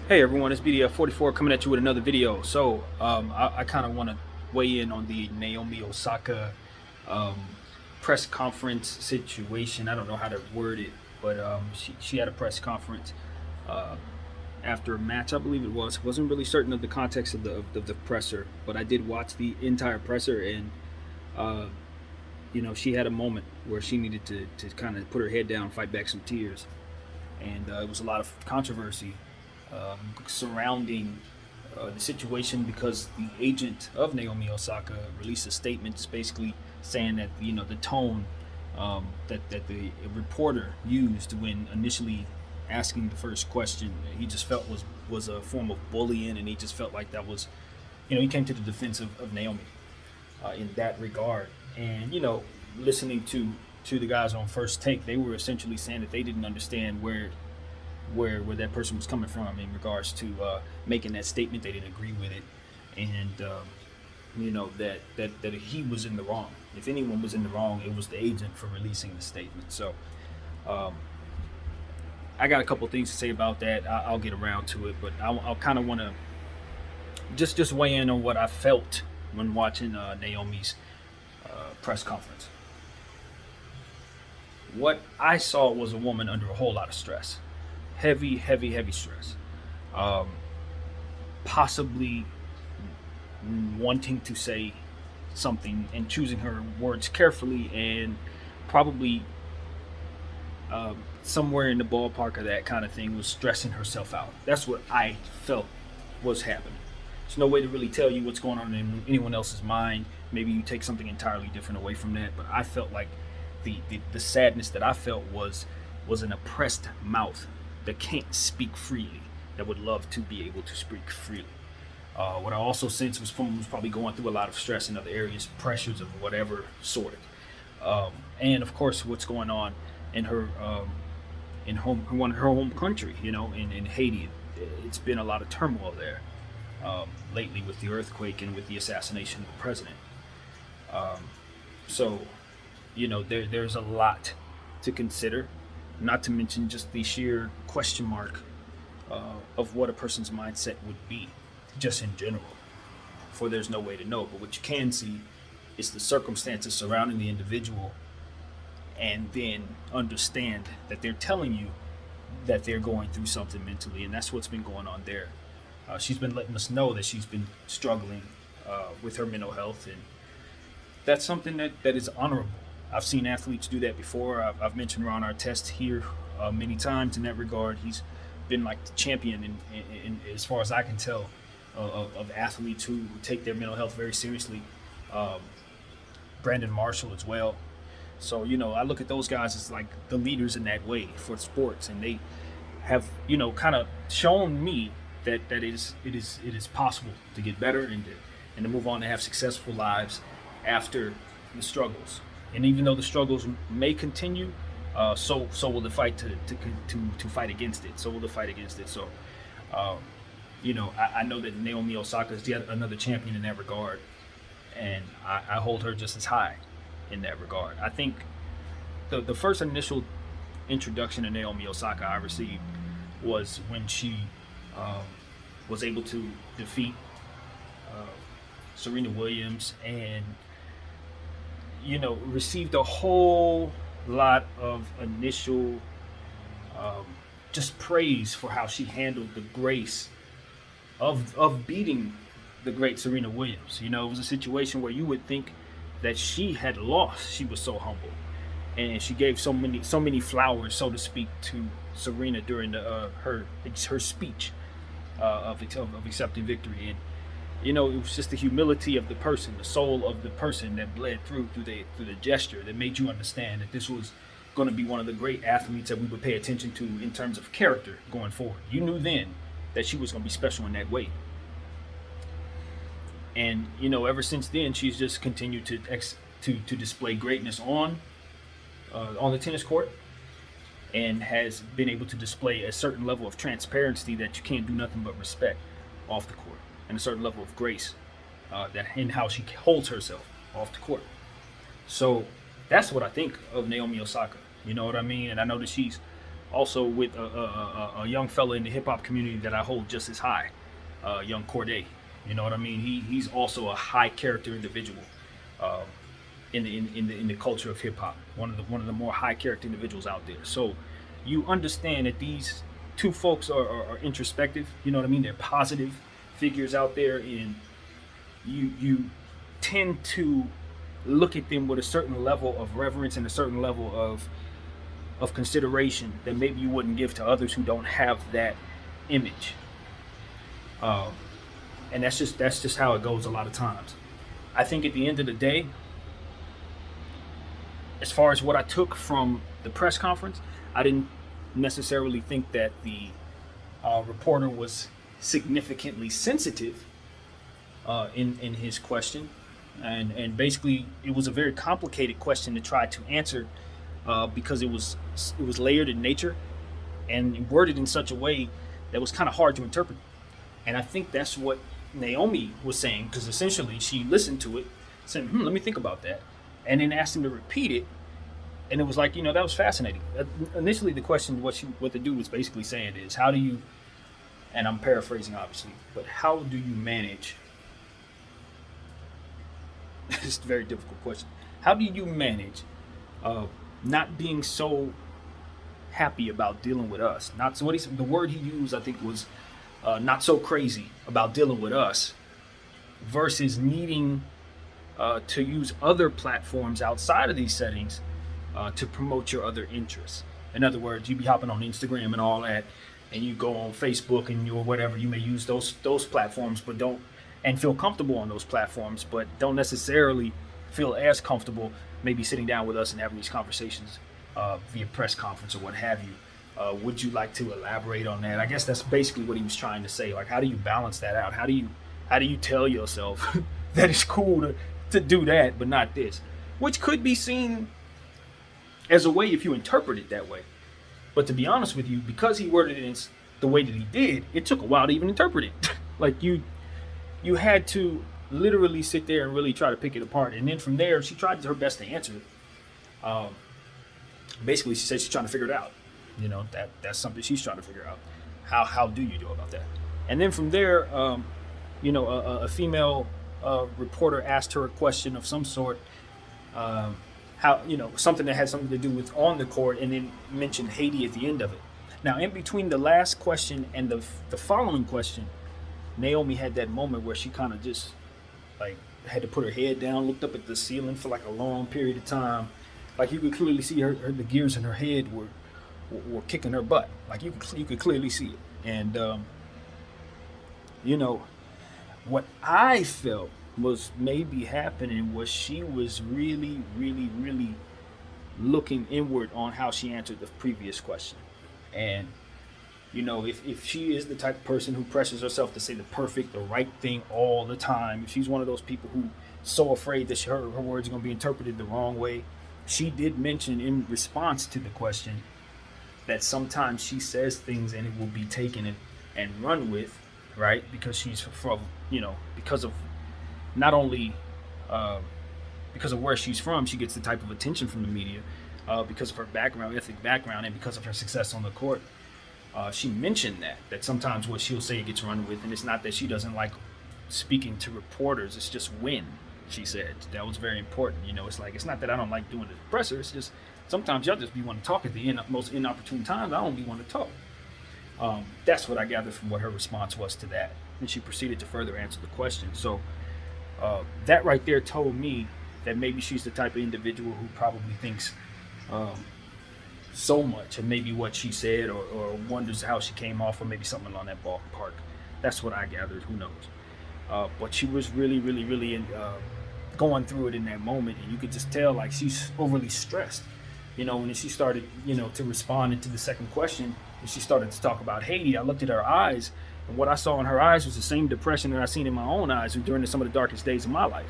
Hey everyone, it's BDF44 coming at you with another video. I kind of want to weigh in on the Naomi Osaka um, press conference situation. I don't know how to word it, but she had a press conference uh, after a match, I believe it was. Wasn't really certain of the context of the presser, but I did watch the entire presser, and uh, she had a moment where she needed to kind of put her head down, fight back some tears, and it was a lot of controversy surrounding the situation because the agent of Naomi Osaka released a statement just basically saying that the tone that the reporter used when initially asking the first question he just felt was a form of bullying, and he just felt like that was he came to the defense of Naomi in that regard. And listening to the guys on First Take, they were essentially saying that they didn't understand where that person was coming from in regards to making that statement. They didn't agree with it, and that he was in the wrong. If anyone was in the wrong, it was the agent for releasing the statement. So um, I got a couple things to say about that. I'll get around to it, but I'll kind of want to just weigh in on what I felt when watching Naomi's press conference. What I saw was a woman under a whole lot of stress, heavy stress. Um, Possibly wanting to say something and choosing her words carefully, and probably somewhere in the ballpark of that kind of thing was stressing herself out. That's what I felt was happening. There's no way to really tell you what's going on in anyone else's mind. Maybe you take something entirely different away from that, but I felt like the sadness that I felt was an oppressed mouth that can't speak freely, that would love to be able to speak freely. What I also sensed was someone was probably going through a lot of stress in other areas, pressures of whatever sort. And of course, what's going on in her home country, in Haiti. It's been a lot of turmoil there lately with the earthquake and with the assassination of the president. Um, so, there's a lot to consider, not to mention just the sheer question mark of what a person's mindset would be, just in general. For there's no way to know, but what you can see is the circumstances surrounding the individual, and then understand that they're telling you that they're going through something mentally, and that's what's been going on there. She's been letting us know that she's been struggling with her mental health, and that's something that is honorable. I've seen athletes do that before. I've mentioned Ron Artest here many times in that regard. He's been like the champion, as far as I can tell, of athletes who take their mental health very seriously. Um, Brandon Marshall as well. So I look at those guys as like the leaders in that way for sports, and they have kind of shown me that it is possible to get better and to move on to have successful lives after the struggles. And even though the struggles may continue, so will the fight to fight against it. So will the fight against it. So, um, I know that Naomi Osaka is yet another champion in that regard, and I hold her just as high in that regard. I think the first initial introduction to Naomi Osaka I received was when she um, was able to defeat uh, Serena Williams, and received a whole lot of initial um, just praise for how she handled the grace of beating the great Serena Williams. It was a situation where you would think that she had lost. She was so humble, and she gave so many flowers, so to speak, to Serena during her speech of accepting victory. And it was just the humility of the person, the soul of the person that bled through the gesture that made you understand that this was going to be one of the great athletes that we would pay attention to in terms of character going forward. You knew then that she was going to be special in that way. And ever since then, she's just continued to display greatness on the tennis court, and has been able to display a certain level of transparency that you can't do nothing but respect off the court, and a certain level of grace that in how she holds herself off the court. So that's what I think of Naomi Osaka. You know what I mean? And I know that she's Also with a young fella in the hip hop community that I hold just as high, young Corday. You know what I mean? He's also a high character individual um, in the culture of hip hop. One of the more high character individuals out there. So you understand that these two folks are introspective. You know what I mean? They're positive figures out there, and you tend to look at them with a certain level of reverence and a certain level of consideration that maybe you wouldn't give to others who don't have that image. Um, and that's just how it goes a lot of times. I think at the end of the day, as far as what I took from the press conference, I didn't necessarily think that the reporter was significantly sensitive in his question, and basically it was a very complicated question to try to answer because it was layered in nature and worded in such a way that was kind of hard to interpret. And I think that's what Naomi was saying, because essentially she listened to it, said, let me think about that, and then asked him to repeat it. And it was like, that was fascinating. Initially, the question, what the dude was basically saying is, how do you, and I'm paraphrasing obviously, but how do you manage, it's a very difficult question, how do you manage not being so happy about dealing with us? Not so, the word he used, I think, was not so crazy about dealing with us, versus needing to use other platforms outside of these settings to promote your other interests. In other words, you be hopping on Instagram and all that, and you go on Facebook and or whatever. You may use those platforms, but don't, and feel comfortable on those platforms, but don't necessarily feel as comfortable maybe sitting down with us and having these conversations via press conference or what have you. Would you like to elaborate on that? I guess that's basically what he was trying to say. Like, how do you balance that out? How do you tell yourself that it's cool to do that, but not this? Which could be seen as a way if you interpret it that way. But to be honest with you, because he worded it in the way that he did, it took a while to even interpret it. Like you had to literally sit there and really try to pick it apart. And then from there, she tried her best to answer it. Basically, she said she's trying to figure it out. That's something she's trying to figure out. How do you do about that? And then from there, a female reporter asked her a question of some sort. How something that had something to do with on the court, and then mentioned Haiti at the end of it. Now, in between the last question and the following question, Naomi had that moment where she kind of just like had to put her head down, looked up at the ceiling for like a long period of time. Like you could clearly see the gears in her head were kicking her butt. Like you could clearly see it. And what I felt was maybe happening was she was really, really, really looking inward on how she answered the previous question. And if she is the type of person who presses herself to say the right thing all the time, if she's one of those people who's so afraid that her words are going to be interpreted the wrong way, she did mention in response to the question that sometimes she says things and it will be taken and run with, right? Because she's from, because of not only because of where she's from, she gets the type of attention from the media because of her ethnic background, and because of her success on the court. She mentioned that sometimes what she'll say gets run with, and it's not that she doesn't like speaking to reporters, it's just when, she said. That was very important. It's like, it's not that I don't like doing the presser, it's just sometimes y'all just be want to talk at the most inopportune times. I don't be want to talk. That's what I gathered from what her response was to that. And she proceeded to further answer the question. So that right there told me that maybe she's the type of individual who probably thinks so much of maybe what she said, or wonders how she came off, or maybe something on that ballpark. That's what I gathered. Who knows? But she was really, really, really going through it in that moment, and you could just tell like she's overly stressed. When she started, to respond into the second question, and she started to talk about Haiti, I looked at her eyes, and what I saw in her eyes was the same depression that I seen in my own eyes during some of the darkest days of my life.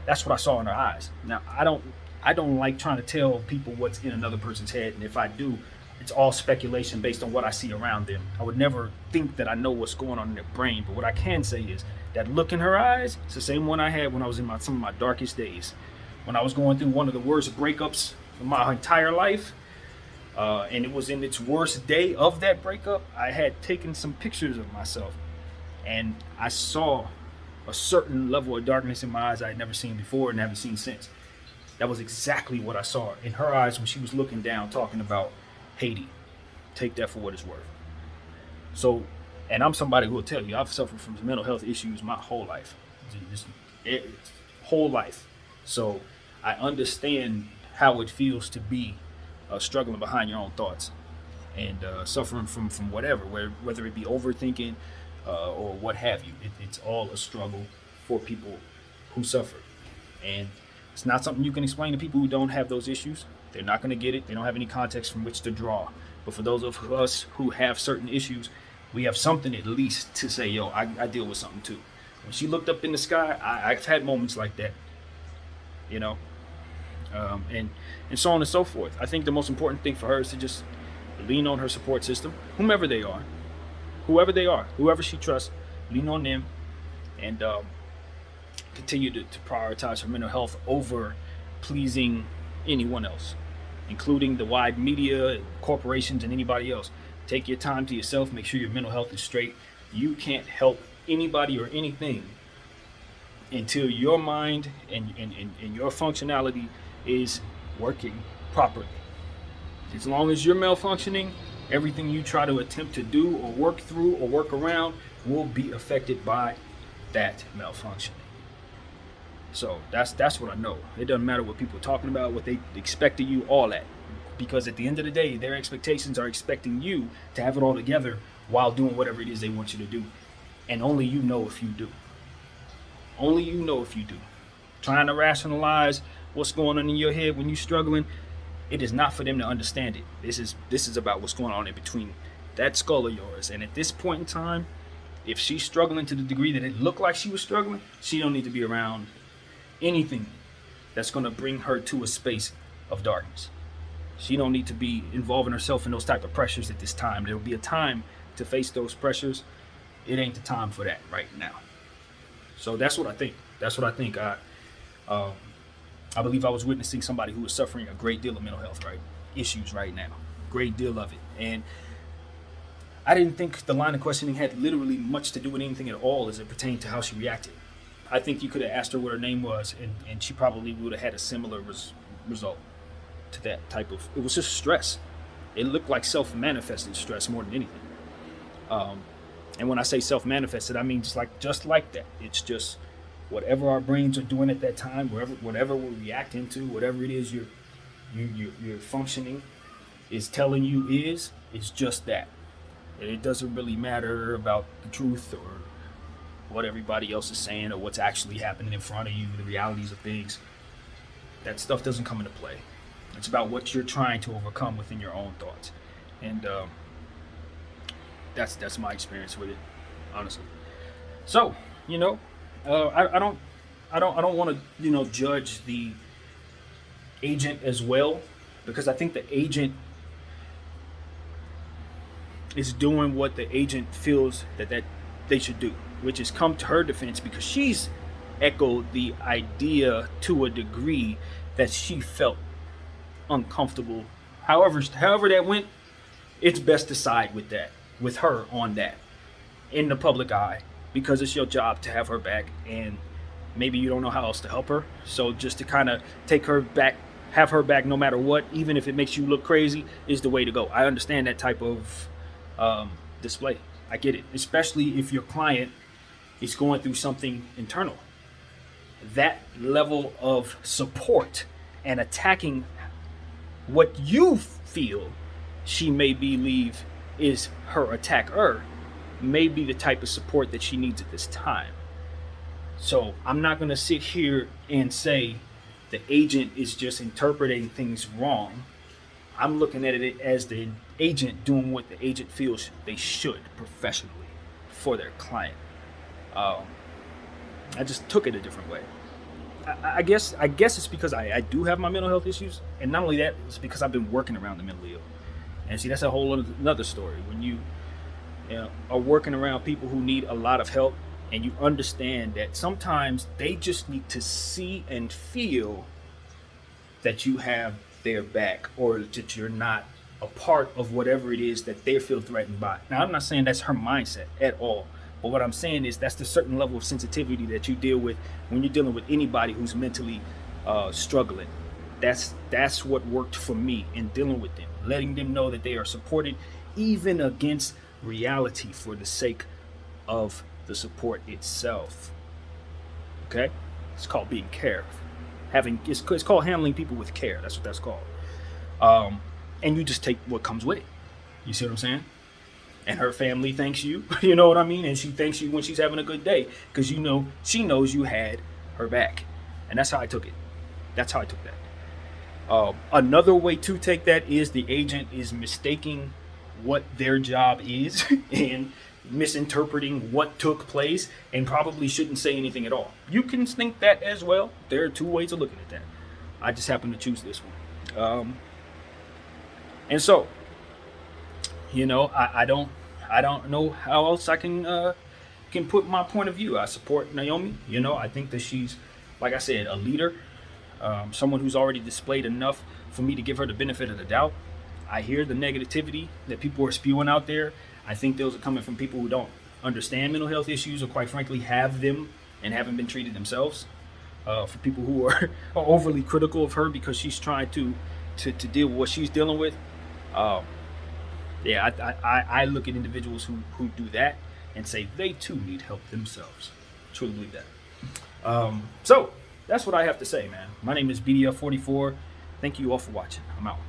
That's what I saw in her eyes. Now, I don't like trying to tell people what's in another person's head, and if I do, it's all speculation based on what I see around them. I would never think that I know what's going on in their brain, but what I can say is that look in her eyes, it's the same one I had when I was in some of my darkest days. When I was going through one of the worst breakups of my entire life, And it was in its worst day of that breakup. I had taken some pictures of myself, and I saw a certain level of darkness in my eyes I had never seen before and haven't seen since. That was exactly what I saw in her eyes when she was looking down, talking about Haiti. Take that for what it's worth. So, and I'm somebody who will tell you, I've suffered from mental health issues my whole life, just whole life. So I understand how it feels to be struggling behind your own thoughts and suffering from whatever, whether it be overthinking or what have you. It's all a struggle for people who suffer. And it's not something you can explain to people who don't have those issues. They're not going to get it. They don't have any context from which to draw. But for those of us who have certain issues, we have something at least to say, yo, I deal with something too. When she looked up in the sky, I've had moments like that, you know, and so on and so forth. I think the most important thing for her is to just lean on her support system, whoever they are, whoever she trusts, lean on them, and continue to prioritize her mental health over pleasing anyone else, including the wide media, corporations, and anybody else. Take your time to yourself. Make sure your mental health is straight. You can't help anybody or anything until your mind and your functionality is working properly. As long as you're malfunctioning, everything you try to attempt to do or work through or work around will be affected by that malfunctioning. So that's what I know. It doesn't matter what people are talking about, what they expect of you, all that. Because at the end of the day, their expectations are expecting you to have it all together while doing whatever it is they want you to do. And only you know if you do. Only you know if you do. Trying to rationalize what's going on in your head when you're struggling, it is not for them to understand it. This is about what's going on in between that skull of yours. And at this point in time, if she's struggling to the degree that it looked like she was struggling, she don't need to be around anything that's going to bring her to a space of darkness. She don't need to be involving herself in those type of pressures at this time. There will be a time to face those pressures. It ain't the time for that right now. So that's what I think. I believe I was witnessing somebody who was suffering a great deal of mental health issues right now. Great deal of it. And I didn't think the line of questioning had literally much to do with anything at all as it pertained to how she reacted. I think you could have asked her what her name was, and she probably would have had a similar result to that type of. It was just stress. It looked like self-manifested stress more than anything. And when I say self-manifested, I mean just like that. It's just whatever our brains are doing at that time, whatever we're reacting to, whatever it is you're functioning is telling you is just that. And it doesn't really matter about the truth or what everybody else is saying or what's actually happening in front of you, the realities of things. That stuff doesn't come into play. It's about what you're trying to overcome within your own thoughts. And that's my experience with it, honestly. So, I don't want to, judge the agent as well, because I think the agent is doing what the agent feels that they should do, which is come to her defense because she's echoed the idea to a degree that she felt uncomfortable. However that went, it's best to side with her on that in the public eye, because it's your job to have her back, and maybe you don't know how else to help her. So just to kind of take her back, have her back no matter what, even if it makes you look crazy, is the way to go. I understand that type of display. I get it, especially if your client is going through something internal. That level of support and attacking what you feel she may believe is her attacker may be the type of support that she needs at this time. So I'm not going to sit here and say the agent is just interpreting things wrong. I'm looking at it as the agent doing what the agent feels they should professionally for their client. I just took it a different way. I guess it's because I do have my mental health issues, and not only that, it's because I've been working around the mentally ill. And see, that's a whole another story. When you are working around people who need a lot of help, and you understand that sometimes they just need to see and feel that you have their back, or that you're not a part of whatever it is that they feel threatened by. Now, I'm not saying that's her mindset at all, but what I'm saying is that's the certain level of sensitivity that you deal with when you're dealing with anybody who's mentally struggling. That's what worked for me in dealing with them, letting them know that they are supported, even against reality, for the sake of the support itself. Okay, it's called being care. It's called handling people with care. That's what that's called. And you just take what comes with it. You see what I'm saying? And her family thanks you. You know what I mean? And she thanks you when she's having a good day because she knows you had her back. And that's how I took it. That's how I took that. Another way to take that is the agent is mistaking what their job is and misinterpreting what took place and probably shouldn't say anything at all. You can think that as well. There are two ways of looking at that. I just happen to choose this one. And so, I don't know how else I can put my point of view. I support Naomi. I think that she's, like I said, a leader, someone who's already displayed enough for me to give her the benefit of the doubt. I hear the negativity that people are spewing out there. I think those are coming from people who don't understand mental health issues or, quite frankly, have them and haven't been treated themselves. For people who are overly critical of her because she's trying to deal with what she's dealing with. I look at individuals who do that and say they too need help themselves. Truly believe that. So that's what I have to say, man. My name is BDF44. Thank you all for watching. I'm out.